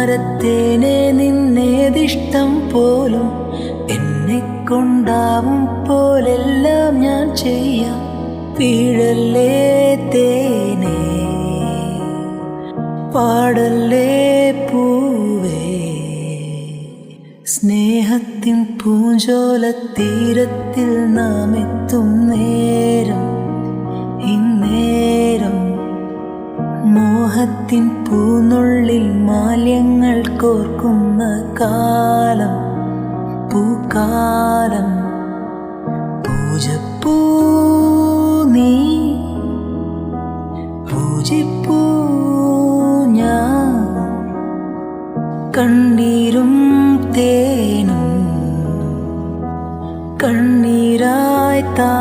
താമരത്തേനെ നിന്നേതിഷ്ടം പോലും എന്നെ കൊണ്ടാവും പോലെല്ലാം ഞാൻ ചെയ്യാം. വീഴല്ലേ തേനേ, പാടല്ലേ പൂവേ, സ്നേഹത്തിൻ പൂഞ്ചോലത്തീരത്തിൽ നാം എത്തും നേരം, ഇന്നേരം മോഹത്തിൻ പൂനുള്ളിൽ മാല്യങ്ങൾ കോർക്കുന്ന കാലം, പൂക്കാലം. പൂജപ്പൂ നീ, പൂജിപ്പൂ ഞാൻ, കണ്ണീരും തേനും കണ്ണീരായി താ